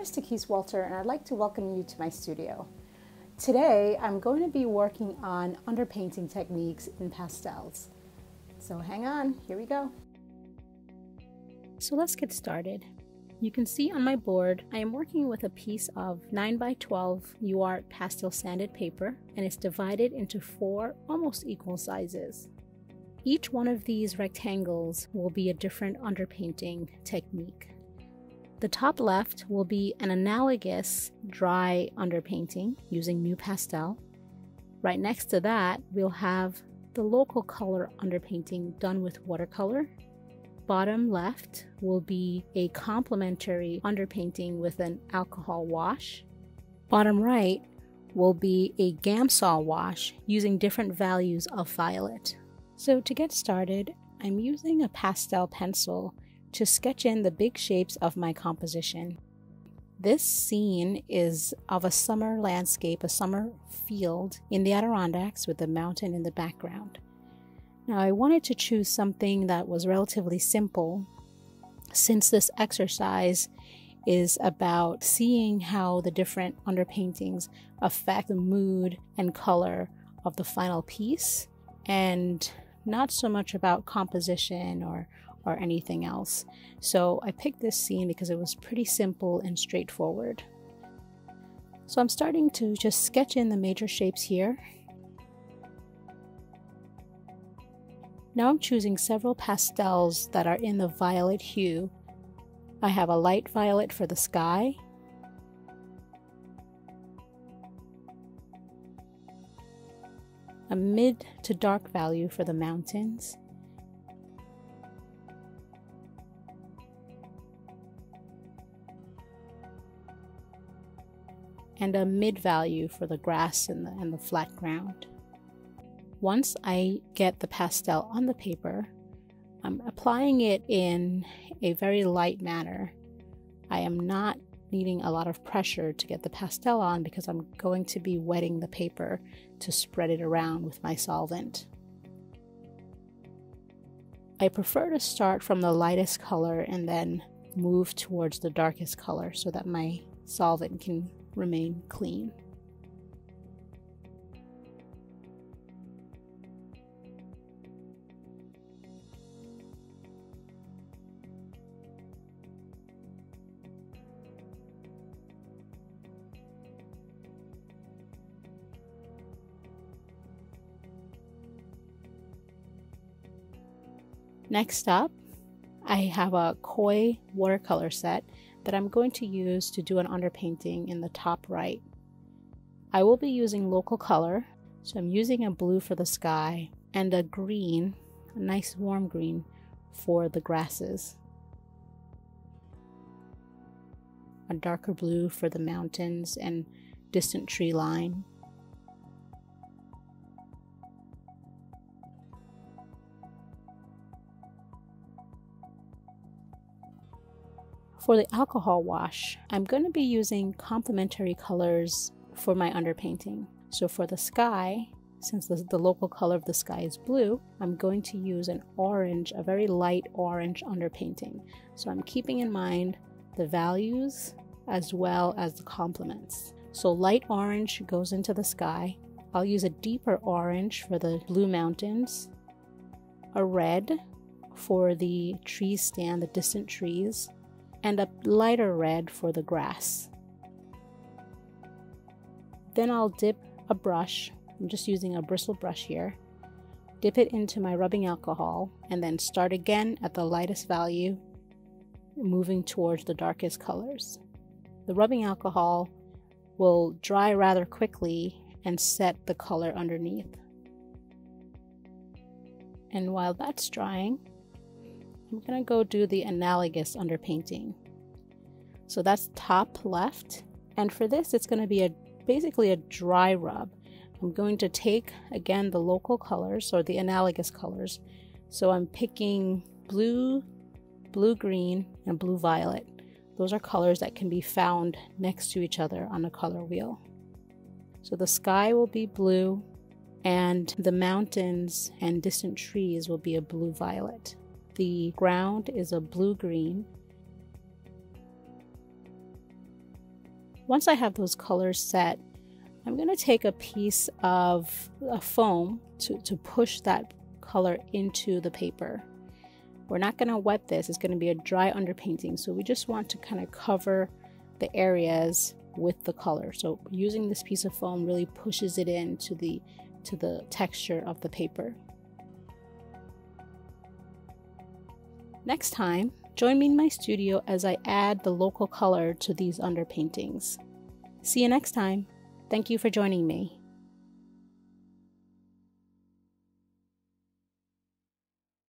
name is Takeyce Walter and I'd like to welcome you to my studio. Today I'm going to be working on underpainting techniques in pastels. So hang on, here we go. So let's get started. You can see on my board I am working with a piece of 9x12 UART pastel sanded paper, and it's divided into 4 almost equal sizes. Each one of these rectangles will be a different underpainting technique. The top left will be an analogous dry underpainting using NuPastel. Right next to that, we'll have the local color underpainting done with watercolor. Bottom left will be a complementary underpainting with an alcohol wash. Bottom right will be a Gamsol wash using different values of violet. So to get started, I'm using a pastel pencil to sketch in the big shapes of my composition. This scene is of a summer landscape, a summer field in the Adirondacks with the mountain in the background. Now I wanted to choose something that was relatively simple, since this exercise is about seeing how the different underpaintings affect the mood and color of the final piece, and not so much about composition or anything else. So I picked this scene because it was pretty simple and straightforward. So I'm starting to just sketch in the major shapes here. Now I'm choosing several pastels that are in the violet hue. I have a light violet for the sky, a mid to dark value for the mountains, and a mid value for the grass and the flat ground. Once I get the pastel on the paper, I'm applying it in a very light manner. I am not needing a lot of pressure to get the pastel on because I'm going to be wetting the paper to spread it around with my solvent. I prefer to start from the lightest color and then move towards the darkest color so that my solvent can remain clean. Next up, I have a koi watercolor set that I'm going to use to do an underpainting in the top right. I will be using local color, so I'm using a blue for the sky and a green, a nice warm green, for the grasses. A darker blue for the mountains and distant tree line. For the alcohol wash, I'm going to be using complementary colors for my underpainting. So for the sky, since the local color of the sky is blue, I'm going to use an orange, a very light orange underpainting. So I'm keeping in mind the values as well as the complements. So light orange goes into the sky. I'll use a deeper orange for the blue mountains, a red for the tree stand, the distant trees, and a lighter red for the grass. Then I'll dip a brush, I'm just using a bristle brush here, dip it into my rubbing alcohol, and then start again at the lightest value, moving towards the darkest colors. The rubbing alcohol will dry rather quickly and set the color underneath. And while that's drying, I'm going to go do the analogous underpainting. So that's top left, and for this it's going to be basically a dry rub. I'm going to take again the local colors or the analogous colors. So I'm picking blue, blue-green, and blue-violet. Those are colors that can be found next to each other on a color wheel. So the sky will be blue, and the mountains and distant trees will be a blue-violet. The ground is a blue-green, once I have those colors set, I'm going to take a piece of a foam to push that color into the paper. We're not going to wet this. It's going to be a dry underpainting. So we just want to kind of cover the areas with the color. So using this piece of foam really pushes it into the texture of the paper. Next time, join me in my studio as I add the local color to these underpaintings. See you next time. Thank you for joining me.